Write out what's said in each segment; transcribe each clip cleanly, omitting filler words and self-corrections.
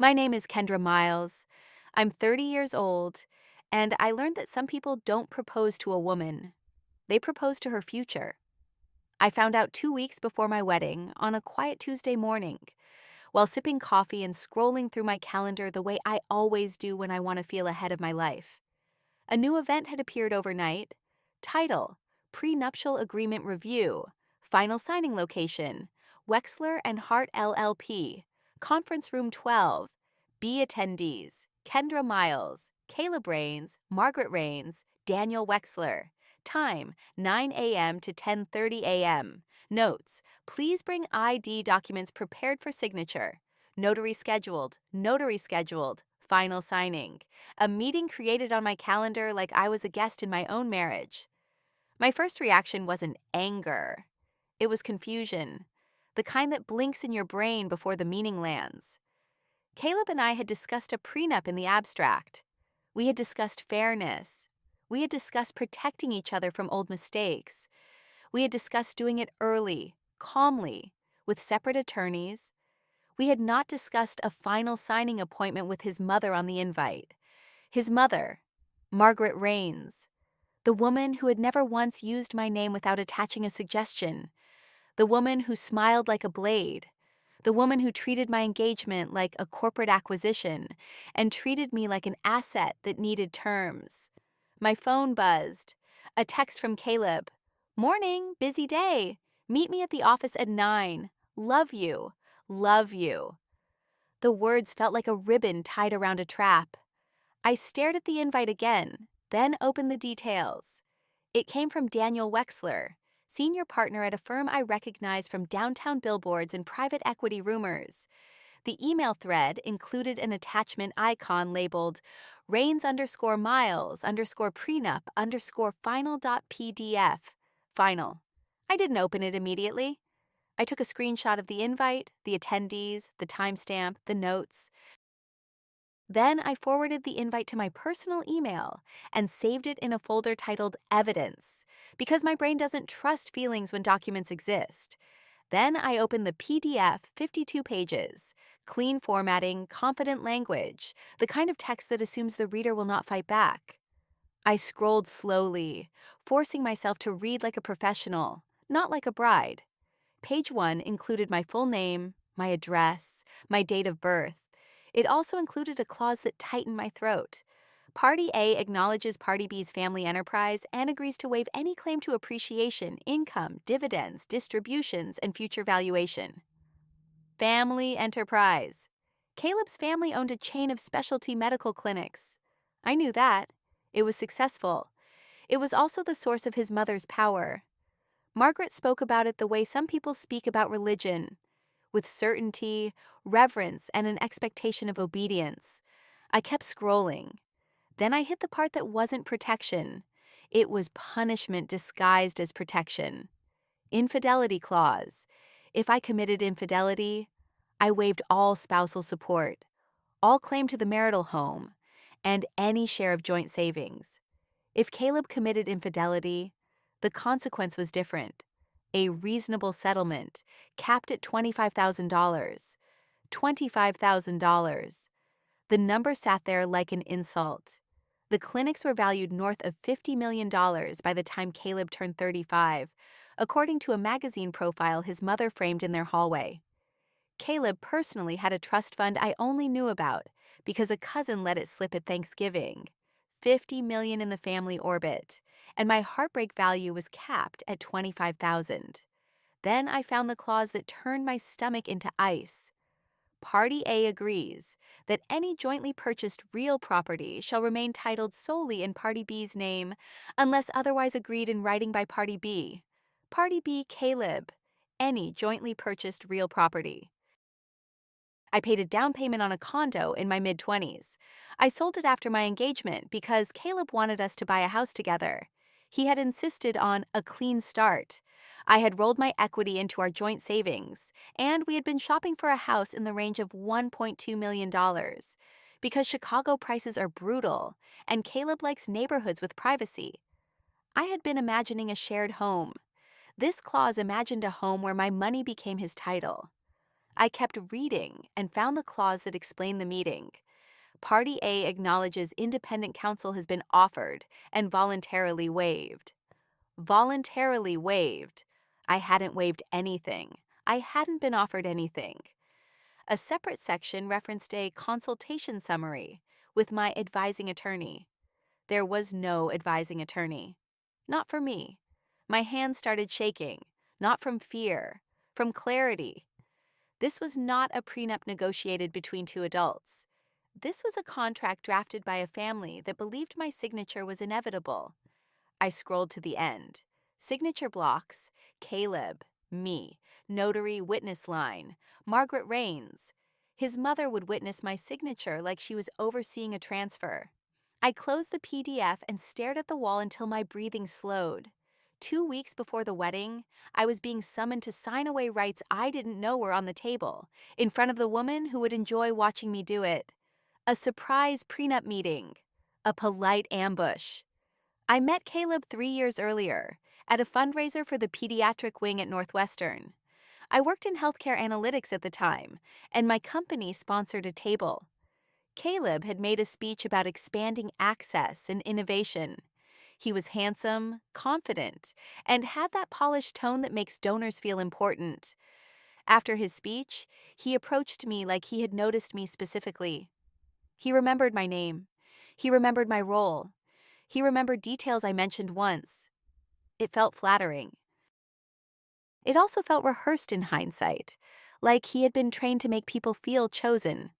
My name is Kendra Miles. I'm 30 years old, and I learned that some people don't propose to a woman. They propose to her future. I found out 2 weeks before my wedding on a quiet Tuesday morning, while sipping coffee and scrolling through my calendar the way I always do when I want to feel ahead of my life. A new event had appeared overnight. Title: Prenuptial Agreement Review. Final signing location: Wexler and Hart LLP. Conference Room 12. B attendees: Kendra Miles, Caleb Rains, Margaret Rains, Daniel Wexler. Time: 9 a.m. to 10:30 a.m. Notes: please bring ID documents prepared for signature. Notary scheduled. Notary scheduled. Final signing. A meeting created on my calendar like I was a guest in my own marriage. My first reaction wasn't anger. It was confusion, the kind that blinks in your brain before the meaning lands. Caleb and I had discussed a prenup in the abstract. We had discussed fairness. We had discussed protecting each other from old mistakes. We had discussed doing it early, calmly, with separate attorneys. We had not discussed a final signing appointment with his mother on the invite. His mother, Margaret Rains, the woman who had never once used my name without attaching a suggestion, the woman who smiled like a blade, the woman who treated my engagement like a corporate acquisition and treated me like an asset that needed terms. My phone buzzed. A text from Caleb. Morning, busy day. Meet me at the office at 9. Love you. Love you. The words felt like a ribbon tied around a trap. I stared at the invite again, then opened the details. It came from Daniel Wexler, senior partner at a firm I recognized from downtown billboards and private equity rumors. The email thread included an attachment icon labeled Rains_Miles_prenup_final.pdf. Final. I didn't open it immediately. I took a screenshot of the invite, the attendees, the timestamp, the notes. Then I forwarded the invite to my personal email and saved it in a folder titled Evidence, because my brain doesn't trust feelings when documents exist. Then I opened the PDF, 52 pages, clean formatting, confident language, the kind of text that assumes the reader will not fight back. I scrolled slowly, forcing myself to read like a professional, not like a bride. Page 1 included my full name, my address, my date of birth. It also included a clause that tightened my throat. Party A acknowledges Party B's family enterprise and agrees to waive any claim to appreciation, income, dividends, distributions, and future valuation. Family enterprise. Caleb's family owned a chain of specialty medical clinics. I knew that. It was successful. It was also the source of his mother's power. Margaret spoke about it the way some people speak about religion, with certainty, reverence, and an expectation of obedience. I kept scrolling. Then I hit the part that wasn't protection. It was punishment disguised as protection. Infidelity clause. If I committed infidelity, I waived all spousal support, all claim to the marital home, and any share of joint savings. If Caleb committed infidelity, the consequence was different. A reasonable settlement, capped at $25,000. $25,000. The number sat there like an insult. The clinics were valued north of $50 million by the time Caleb turned 35, according to a magazine profile his mother framed in their hallway. Caleb personally had a trust fund I only knew about because a cousin let it slip at Thanksgiving. $50 million in the family orbit, and my heartbreak value was capped at $25,000. Then I found the clause that turned my stomach into ice. Party A agrees that any jointly purchased real property shall remain titled solely in Party B's name unless otherwise agreed in writing by Party B. Party B, Caleb. Any jointly purchased real property. I paid a down payment on a condo in my mid-20s. I sold it after my engagement because Caleb wanted us to buy a house together. He had insisted on a clean start. I had rolled my equity into our joint savings, and we had been shopping for a house in the range of $1.2 million. Because Chicago prices are brutal, and Caleb likes neighborhoods with privacy. I had been imagining a shared home. This clause imagined a home where my money became his title. I kept reading and found the clause that explained the meeting. Party A acknowledges independent counsel has been offered and voluntarily waived. Voluntarily waived. I hadn't waived anything. I hadn't been offered anything. A separate section referenced a consultation summary with my advising attorney. There was no advising attorney. Not for me. My hands started shaking, not from fear, from clarity. This was not a prenup negotiated between two adults. This was a contract drafted by a family that believed my signature was inevitable. I scrolled to the end. Signature blocks, Caleb, me, notary witness line, Margaret Rains. His mother would witness my signature like she was overseeing a transfer. I closed the PDF and stared at the wall until my breathing slowed. 2 weeks before the wedding, I was being summoned to sign away rights I didn't know were on the table, in front of the woman who would enjoy watching me do it. A surprise prenup meeting. A polite ambush. I met Caleb 3 years earlier at a fundraiser for the pediatric wing at Northwestern. I worked in healthcare analytics at the time, and my company sponsored a table. Caleb had made a speech about expanding access and innovation. He was handsome, confident, and had that polished tone that makes donors feel important. After his speech, he approached me like he had noticed me specifically. He remembered my name. He remembered my role. He remembered details I mentioned once. It felt flattering. It also felt rehearsed in hindsight, like he had been trained to make people feel chosen.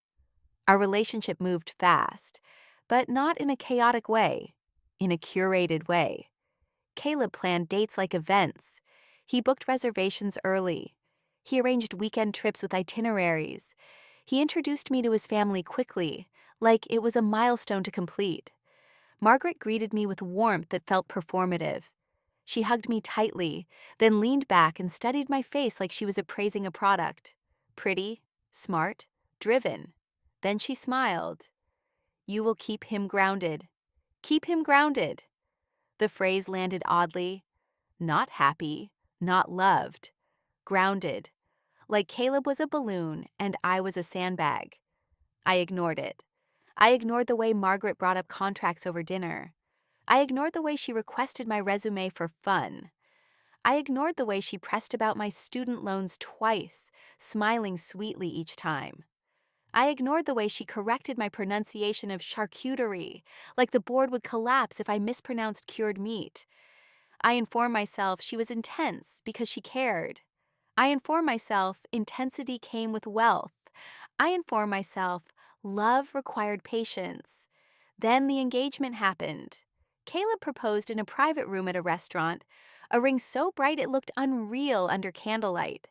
Our relationship moved fast, but not in a chaotic way, in a curated way. Caleb planned dates like events. He booked reservations early. He arranged weekend trips with itineraries. He introduced me to his family quickly, like it was a milestone to complete. Margaret greeted me with warmth that felt performative. She hugged me tightly, then leaned back and studied my face like she was appraising a product. Pretty, smart, driven. Then she smiled. "You will keep him grounded. Keep him grounded." The phrase landed oddly. Not happy, not loved. Grounded. Like Caleb was a balloon and I was a sandbag. I ignored it. I ignored the way Margaret brought up contracts over dinner. I ignored the way she requested my resume for fun. I ignored the way she pressed about my student loans twice, smiling sweetly each time. I ignored the way she corrected my pronunciation of charcuterie, like the board would collapse if I mispronounced cured meat. I informed myself she was intense because she cared. I informed myself intensity came with wealth. I informed myself love required patience. Then the engagement happened. Caleb proposed in a private room at a restaurant, a ring so bright it looked unreal under candlelight.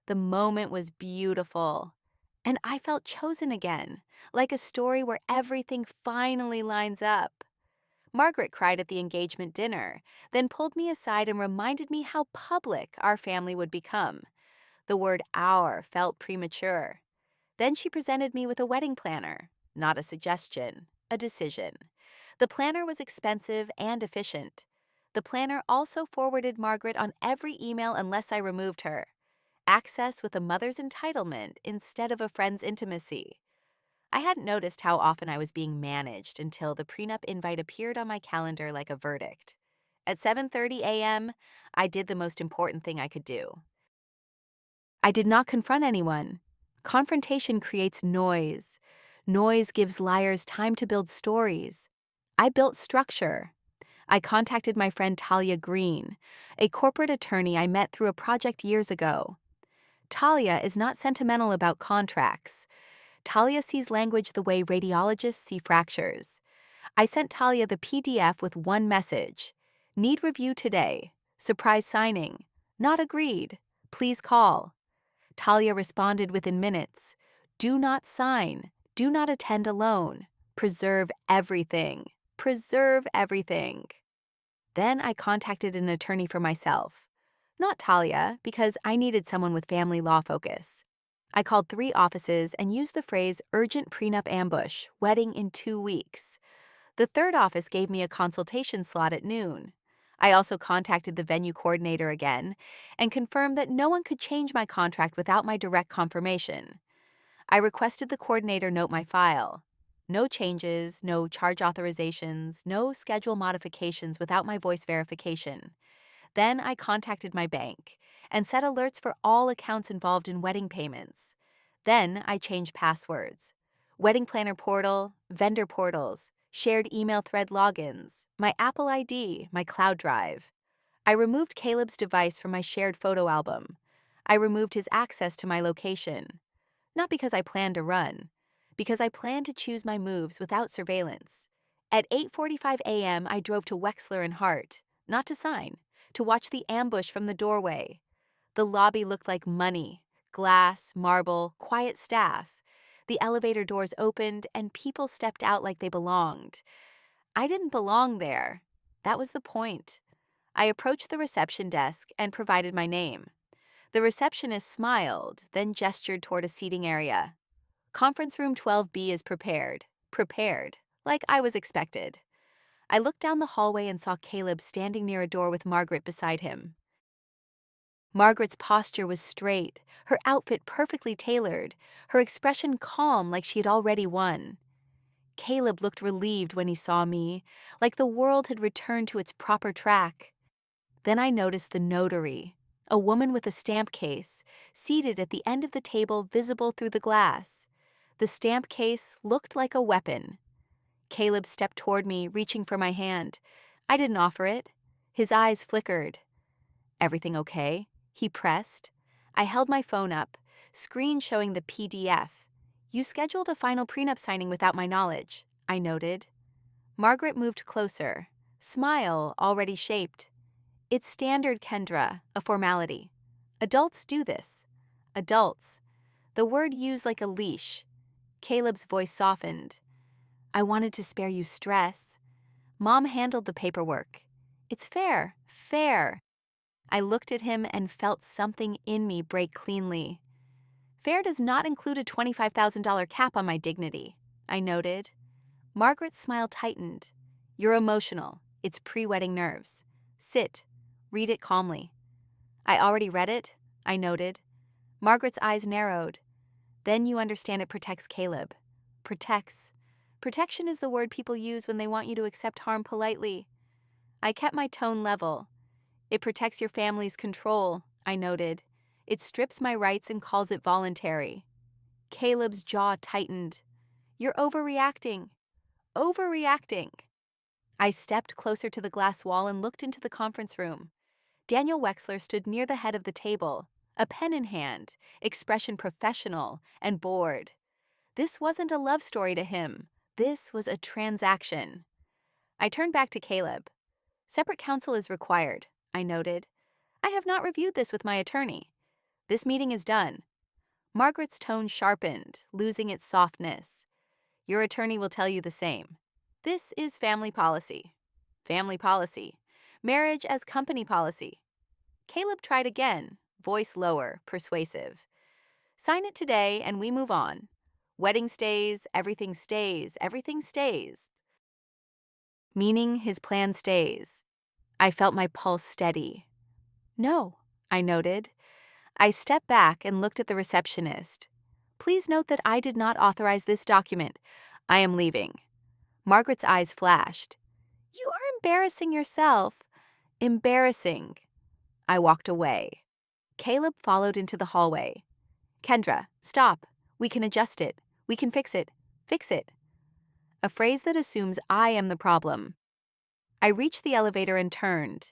The moment was beautiful. And I felt chosen again, like a story where everything finally lines up. Margaret cried at the engagement dinner, then pulled me aside and reminded me how public our family would become. The word "our" felt premature. Then she presented me with a wedding planner, not a suggestion, a decision. The planner was expensive and efficient. The planner also forwarded Margaret on every email unless I removed her. Access with a mother's entitlement instead of a friend's intimacy. I hadn't noticed how often I was being managed until the prenup invite appeared on my calendar like a verdict. At 7:30 a.m., I did the most important thing I could do. I did not confront anyone. Confrontation creates noise. Noise gives liars time to build stories. I built structure. I contacted my friend Talia Green, a corporate attorney I met through a project years ago. Talia is not sentimental about contracts. Talia sees language the way radiologists see fractures. I sent Talia the PDF with one message. Need review today. Surprise signing. Not agreed. Please call. Talia responded within minutes. Do not sign. Do not attend alone. Preserve everything. Preserve everything. Then I contacted an attorney for myself. Not Talia, because I needed someone with family law focus. I called 3 offices and used the phrase urgent prenup ambush, wedding in 2 weeks. The third office gave me a consultation slot at noon. I also contacted the venue coordinator again and confirmed that no one could change my contract without my direct confirmation. I requested the coordinator note my file. No changes, no charge authorizations, no schedule modifications without my voice verification. Then I contacted my bank and set alerts for all accounts involved in wedding payments. Then I changed passwords. Wedding planner portal, vendor portals, shared email thread logins, my Apple ID, my cloud drive. I removed Caleb's device from my shared photo album. I removed his access to my location. Not because I planned to run, because I planned to choose my moves without surveillance. At 8:45 a.m., I drove to Wexler and Hart, not to sign, to watch the ambush from the doorway. The lobby looked like money, glass, marble, quiet staff. The elevator doors opened and people stepped out like they belonged. I didn't belong there. That was the point. I approached the reception desk and provided my name. The receptionist smiled, then gestured toward a seating area. Conference room 12B is prepared. Prepared, like I was expected. I looked down the hallway and saw Caleb standing near a door with Margaret beside him. Margaret's posture was straight, her outfit perfectly tailored, her expression calm like she had already won. Caleb looked relieved when he saw me, like the world had returned to its proper track. Then I noticed the notary, a woman with a stamp case, seated at the end of the table visible through the glass. The stamp case looked like a weapon. Caleb stepped toward me, reaching for my hand. I didn't offer it. His eyes flickered. "Everything okay?" he pressed. I held my phone up, screen showing the PDF. "You scheduled a final prenup signing without my knowledge," I noted. Margaret moved closer, smile already shaped. "It's standard, Kendra, a formality. Adults do this. Adults." The word used like a leash. Caleb's voice softened. "I wanted to spare you stress. Mom handled the paperwork. It's fair, fair." I looked at him and felt something in me break cleanly. "Fair does not include a $25,000 cap on my dignity," I noted. Margaret's smile tightened. "You're emotional. It's pre-wedding nerves. Sit. Read it calmly." "I already read it," I noted. Margaret's eyes narrowed. "Then you understand it protects Caleb." Protects. Protection is the word people use when they want you to accept harm politely. I kept my tone level. "It protects your family's control," I noted. "It strips my rights and calls it voluntary." Caleb's jaw tightened. "You're overreacting. Overreacting." I stepped closer to the glass wall and looked into the conference room. Daniel Wexler stood near the head of the table, a pen in hand, expression professional and bored. This wasn't a love story to him. This was a transaction. I turned back to Caleb. "Separate counsel is required," I noted. "I have not reviewed this with my attorney. This meeting is done." Margaret's tone sharpened, losing its softness. "Your attorney will tell you the same. This is family policy." Family policy. Marriage as company policy. Caleb tried again, voice lower, persuasive. "Sign it today and we move on. Wedding stays, everything stays, everything stays." Meaning his plan stays. I felt my pulse steady. "No," I noted. I stepped back and looked at the receptionist. "Please note that I did not authorize this document. I am leaving." Margaret's eyes flashed. "You are embarrassing yourself." "Embarrassing." I walked away. Caleb followed into the hallway. "Kendra, stop. We can adjust it. We can fix it. Fix it." A phrase that assumes I am the problem. I reached the elevator and turned.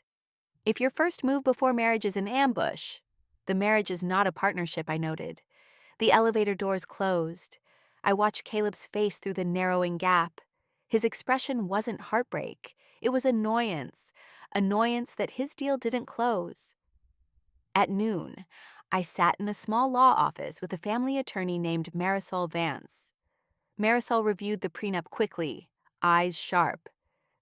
If your first move before marriage is an ambush, the marriage is not a partnership, I noted. The elevator doors closed. I watched Caleb's face through the narrowing gap. His expression wasn't heartbreak. It was annoyance. Annoyance that his deal didn't close. At noon, I sat in a small law office with a family attorney named Marisol Vance. Marisol reviewed the prenup quickly, eyes sharp.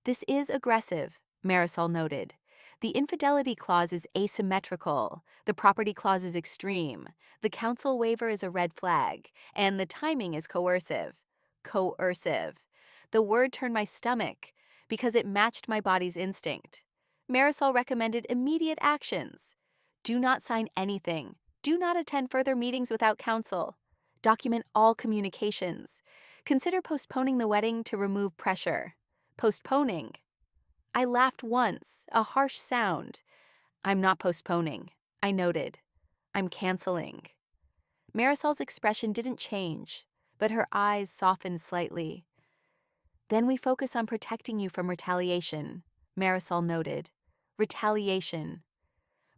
"This is aggressive," Marisol noted. "The infidelity clause is asymmetrical, the property clause is extreme, the counsel waiver is a red flag, and the timing is coercive." Coercive. The word turned my stomach because it matched my body's instinct. Marisol recommended immediate actions. Do not sign anything. Do not attend further meetings without counsel. Document all communications. Consider postponing the wedding to remove pressure. Postponing. I laughed once, a harsh sound. I'm not postponing, I noted. I'm canceling. Marisol's expression didn't change, but her eyes softened slightly. Then we focus on protecting you from retaliation, Marisol noted. Retaliation.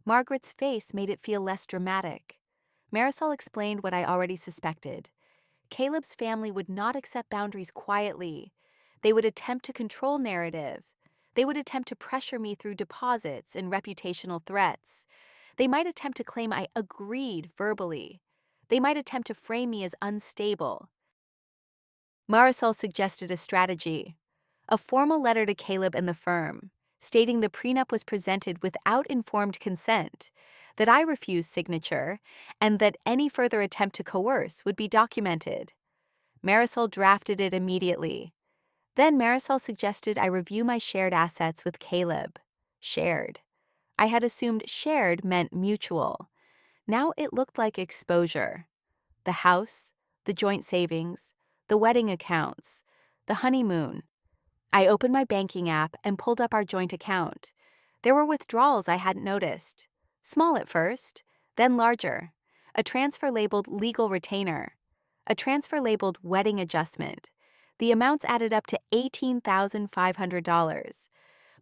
Margaret's face made it feel less dramatic. Marisol explained what I already suspected. Caleb's family would not accept boundaries quietly. They would attempt to control narrative. They would attempt to pressure me through deposits and reputational threats. They might attempt to claim I agreed verbally. They might attempt to frame me as unstable. Marisol suggested a strategy, a formal letter to Caleb and the firm, stating the prenup was presented without informed consent, that I refused signature, and that any further attempt to coerce would be documented. Marisol drafted it immediately. Then Marisol suggested I review my shared assets with Caleb. Shared. I had assumed shared meant mutual. Now it looked like exposure. The house, the joint savings, the wedding accounts, the honeymoon. I opened my banking app and pulled up our joint account. There were withdrawals I hadn't noticed. Small at first, then larger. A transfer labeled legal retainer. A transfer labeled wedding adjustment. The amounts added up to $18,500.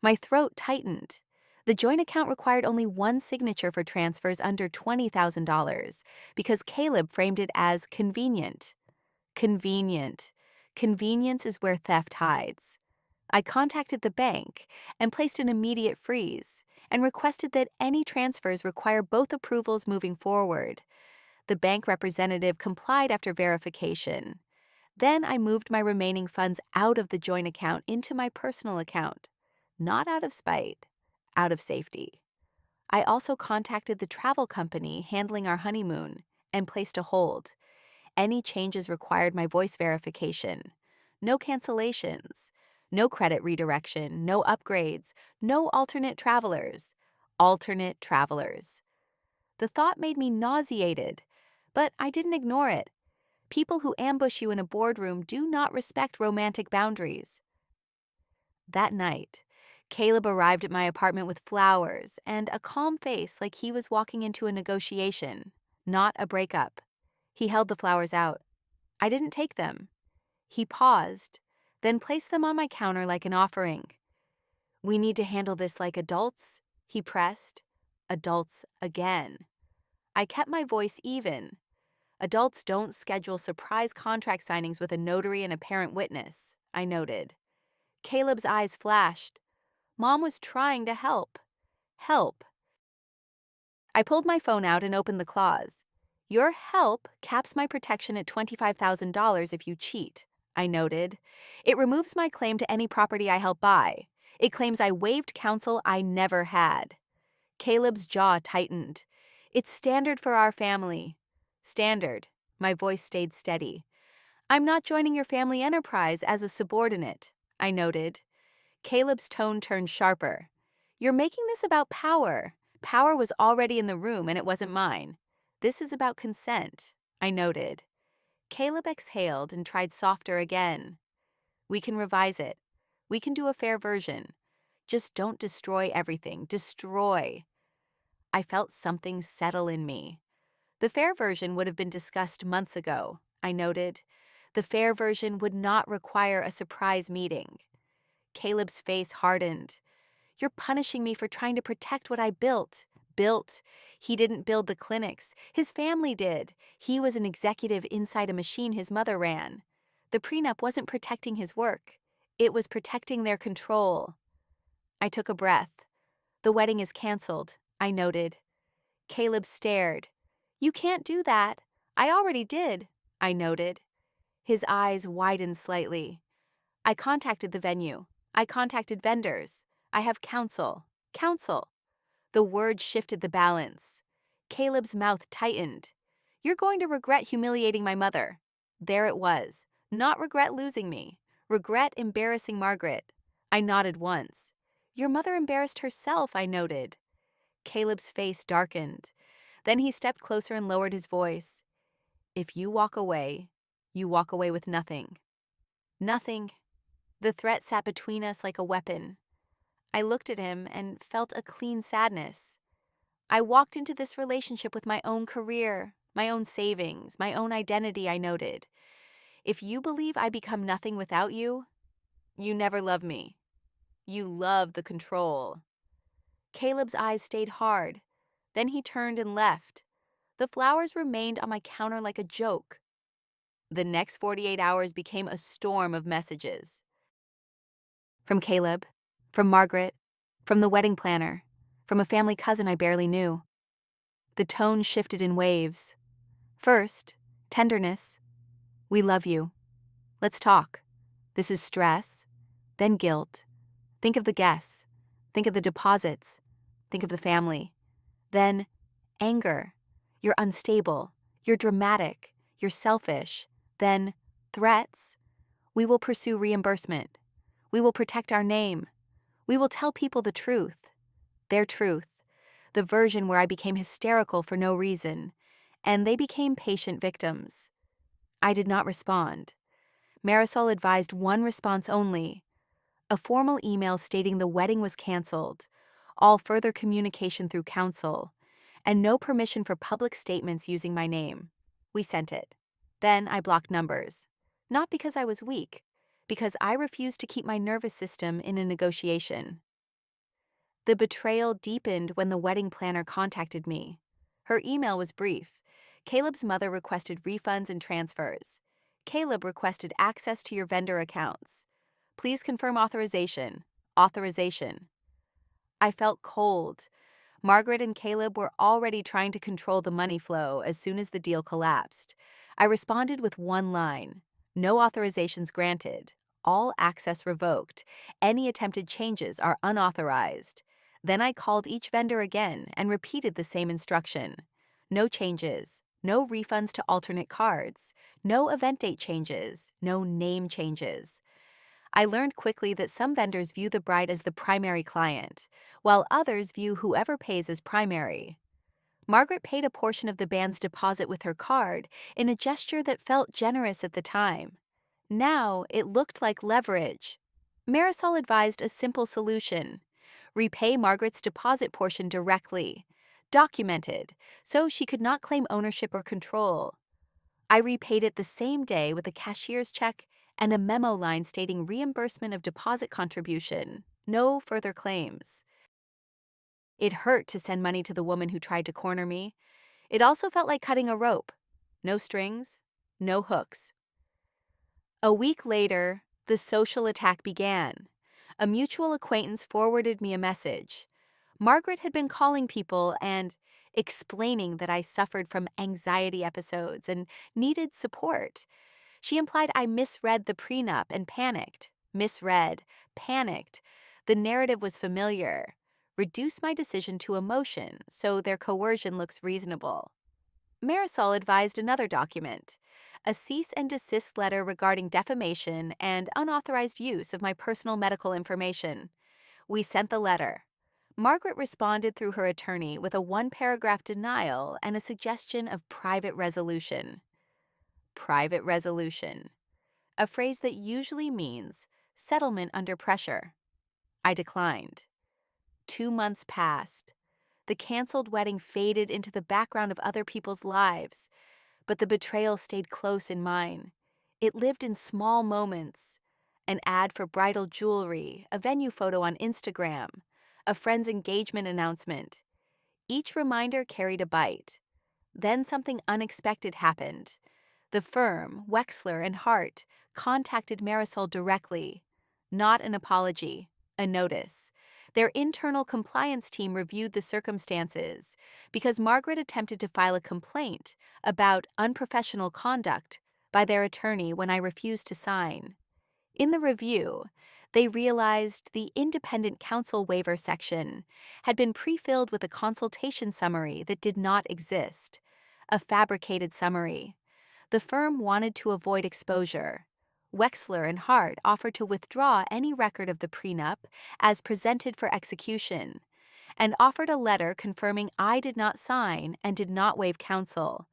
My throat tightened. The joint account required only one signature for transfers under $20,000 because Caleb framed it as convenient. Convenient. Convenience is where theft hides. I contacted the bank and placed an immediate freeze and requested that any transfers require both approvals moving forward. The bank representative complied after verification. Then I moved my remaining funds out of the joint account into my personal account. Not out of spite, out of safety. I also contacted the travel company handling our honeymoon and placed a hold. Any changes required my voice verification. No cancellations. No credit redirection. No upgrades. No alternate travelers. Alternate travelers. The thought made me nauseated, but I didn't ignore it. People who ambush you in a boardroom do not respect romantic boundaries. That night, Caleb arrived at my apartment with flowers and a calm face like he was walking into a negotiation, not a breakup. He held the flowers out. I didn't take them. He paused, then placed them on my counter like an offering. We need to handle this like adults, he pressed. Adults again. I kept my voice even. Adults don't schedule surprise contract signings with a notary and a parent witness, I noted. Caleb's eyes flashed. Mom was trying to help. Help. I pulled my phone out and opened the clause. Your help caps my protection at $25,000 if you cheat, I noted. It removes my claim to any property I help buy. It claims I waived counsel I never had. Caleb's jaw tightened. It's standard for our family. Standard. My voice stayed steady. I'm not joining your family enterprise as a subordinate, I noted. Caleb's tone turned sharper. You're making this about power. Power was already in the room and it wasn't mine. This is about consent, I noted. Caleb exhaled and tried softer again. We can revise it. We can do a fair version. Just don't destroy everything. Destroy. I felt something settle in me. The fair version would have been discussed months ago, I noted. The fair version would not require a surprise meeting. Caleb's face hardened. You're punishing me for trying to protect what I built. Built. He didn't build the clinics. His family did. He was an executive inside a machine his mother ran. The prenup wasn't protecting his work. It was protecting their control. I took a breath. The wedding is canceled, I noted. Caleb stared. You can't do that. I already did, I noted. His eyes widened slightly. I contacted the venue. I contacted vendors. I have counsel. Counsel. The word shifted the balance. Caleb's mouth tightened. You're going to regret humiliating my mother. There it was. Not regret losing me. Regret embarrassing Margaret. I nodded once. Your mother embarrassed herself, I noted. Caleb's face darkened. Then he stepped closer and lowered his voice. If you walk away with nothing. Nothing. The threat sat between us like a weapon. I looked at him and felt a clean sadness. I walked into this relationship with my own career, my own savings, my own identity, I noted. If you believe I become nothing without you, you never love me. You love the control. Caleb's eyes stayed hard. Then he turned and left. The flowers remained on my counter like a joke. The next 48 hours became a storm of messages. From Caleb, from Margaret, from the wedding planner, from a family cousin I barely knew. The tone shifted in waves. First, tenderness. We love you. Let's talk. This is stress. Then guilt. Think of the guests. Think of the deposits. Think of the family. Then, anger. You're unstable. You're dramatic. You're selfish. Then, threats. We will pursue reimbursement. We will protect our name. We will tell people the truth. Their truth. The version where I became hysterical for no reason. And they became patient victims. I did not respond. Marisol advised one response only. A formal email stating the wedding was canceled, all further communication through counsel, and no permission for public statements using my name. We sent it. Then I blocked numbers. Not because I was weak, because I refused to keep my nervous system in a negotiation. The betrayal deepened when the wedding planner contacted me. Her email was brief. Caleb's mother requested refunds and transfers. Caleb requested access to your vendor accounts. Please confirm authorization. Authorization. I felt cold. Margaret and Caleb were already trying to control the money flow as soon as the deal collapsed. I responded with one line. No authorizations granted. All access revoked. Any attempted changes are unauthorized. Then I called each vendor again and repeated the same instruction. No changes. No refunds to alternate cards. No event date changes. No name changes. I learned quickly that some vendors view the bride as the primary client, while others view whoever pays as primary. Margaret paid a portion of the band's deposit with her card in a gesture that felt generous at the time. Now it looked like leverage. Marisol advised a simple solution. Repay Margaret's deposit portion directly, documented, so she could not claim ownership or control. I repaid it the same day with a cashier's check and a memo line stating reimbursement of deposit contribution, no further claims. It hurt to send money to the woman who tried to corner me. It also felt like cutting a rope. No strings, no hooks. A week later, the social attack began. A mutual acquaintance forwarded me a message. Margaret had been calling people and explaining that I suffered from anxiety episodes and needed support. She implied I misread the prenup and panicked. Misread, panicked. The narrative was familiar. Reduce my decision to emotion so their coercion looks reasonable. Marisol advised another document, a cease and desist letter regarding defamation and unauthorized use of my personal medical information. We sent the letter. Margaret responded through her attorney with a one-paragraph denial and a suggestion of private resolution. Private resolution, a phrase that usually means settlement under pressure. I declined. 2 months passed. The canceled wedding faded into the background of other people's lives, but the betrayal stayed close in mine. It lived in small moments. An ad for bridal jewelry, a venue photo on Instagram, a friend's engagement announcement. Each reminder carried a bite. Then something unexpected happened. The firm, Wexler and Hart, contacted Marisol directly. Not an apology, a notice. Their internal compliance team reviewed the circumstances because Margaret attempted to file a complaint about unprofessional conduct by their attorney when I refused to sign. In the review, they realized the independent counsel waiver section had been pre-filled with a consultation summary that did not exist, a fabricated summary. The firm wanted to avoid exposure. Wexler and Hart offered to withdraw any record of the prenup as presented for execution, and offered a letter confirming I did not sign and did not waive counsel.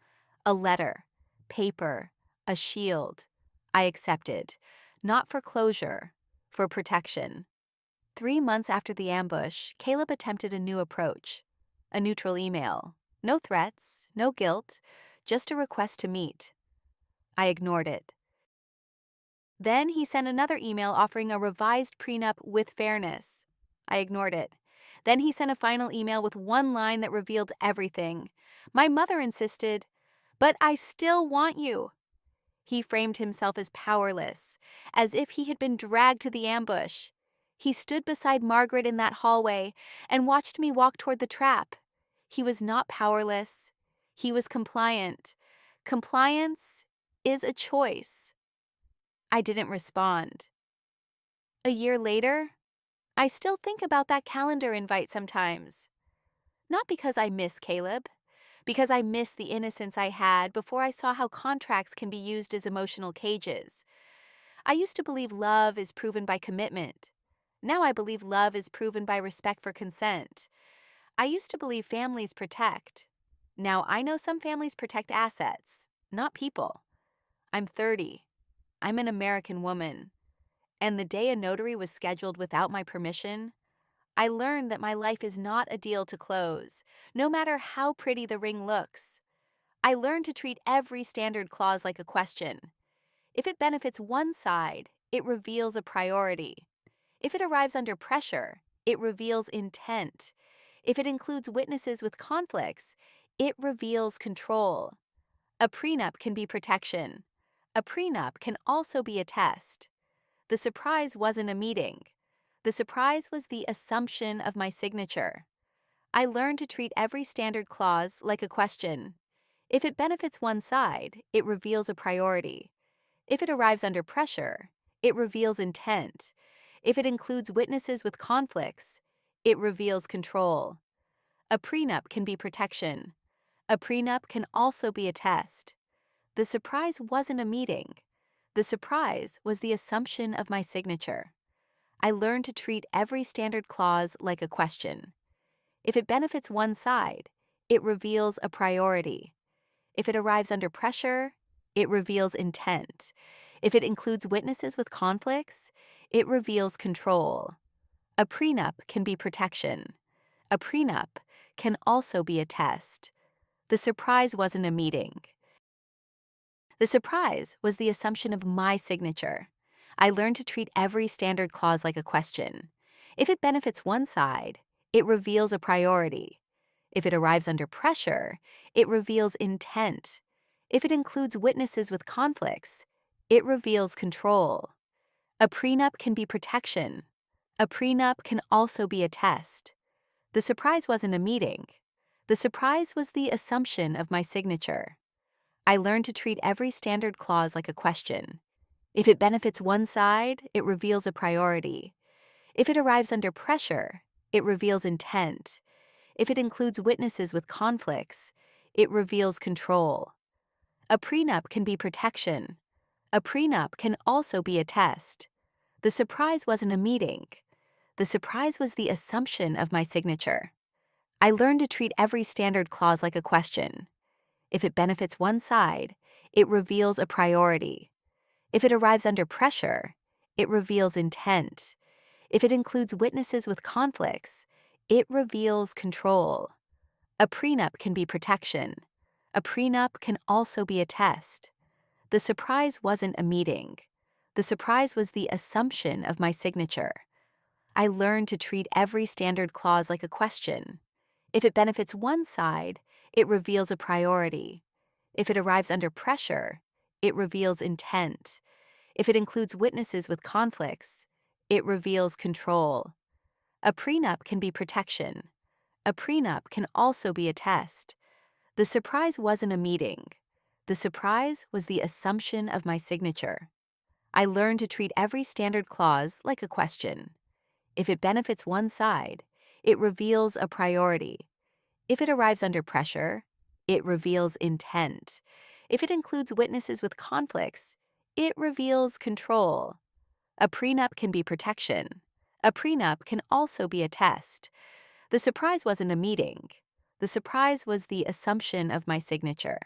A letter, paper, a shield. I accepted, not for closure, for protection. 3 months after the ambush, Caleb attempted a new approach. A neutral email. No threats, no guilt, just a request to meet. I ignored it. Then he sent another email offering a revised prenup with fairness. I ignored it. Then he sent a final email with one line that revealed everything. My mother insisted, "But I still want you." He framed himself as powerless, as if he had been dragged to the ambush. He stood beside Margaret in that hallway and watched me walk toward the trap. He was not powerless. He was compliant. Compliance is a choice. I didn't respond. A year later, I still think about that calendar invite sometimes. Not because I miss Caleb, because I miss the innocence I had before I saw how contracts can be used as emotional cages. I used to believe love is proven by commitment. Now I believe love is proven by respect for consent. I used to believe families protect. Now I know some families protect assets, not people. I'm 30. I'm an American woman. And the day a notary was scheduled without my permission, I learned that my life is not a deal to close, no matter how pretty the ring looks. I learned to treat every standard clause like a question. If it benefits one side, it reveals a priority. If it arrives under pressure, it reveals intent. If it includes witnesses with conflicts, it reveals control. A prenup can be protection. A prenup can also be a test. The surprise wasn't a meeting. The surprise was the assumption of my signature. I learned to treat every standard clause like a question. If it benefits one side, it reveals a priority. If it arrives under pressure, it reveals intent. If it includes witnesses with conflicts, it reveals control. A prenup can be protection. A prenup can also be a test. The surprise wasn't a meeting. The surprise was the assumption of my signature. I learned to treat every standard clause like a question. If it benefits one side, it reveals a priority. If it arrives under pressure, it reveals intent. If it includes witnesses with conflicts, it reveals control. A prenup can be protection. A prenup can also be a test. The surprise wasn't a meeting. The surprise was the assumption of my signature. I learned to treat every standard clause like a question. If it benefits one side, it reveals a priority. If it arrives under pressure, it reveals intent. If it includes witnesses with conflicts, it reveals control. A prenup can be protection. A prenup can also be a test. The surprise wasn't a meeting. The surprise was the assumption of my signature. I learned to treat every standard clause like a question. If it benefits one side, it reveals a priority. If it arrives under pressure, it reveals intent. If it includes witnesses with conflicts, it reveals control. A prenup can be protection. A prenup can also be a test. The surprise wasn't a meeting. The surprise was the assumption of my signature. I learned to treat every standard clause like a question. If it benefits one side, it reveals a priority. If it arrives under pressure, it reveals intent. If it includes witnesses with conflicts, it reveals control. A prenup can be protection. A prenup can also be a test. The surprise wasn't a meeting. The surprise was the assumption of my signature. I learned to treat every standard clause like a question. If it benefits one side, it reveals a priority. If it arrives under pressure, it reveals intent. If it includes witnesses with conflicts, it reveals control. A prenup can be protection. A prenup can also be a test. The surprise wasn't a meeting. The surprise was the assumption of my signature. I learned to treat every standard clause like a question. If it benefits one side, it reveals a priority. If it arrives under pressure, it reveals intent. If it includes witnesses with conflicts, It reveals control. A prenup can be protection. A prenup can also be a test. The surprise wasn't a meeting. The surprise was the assumption of my signature.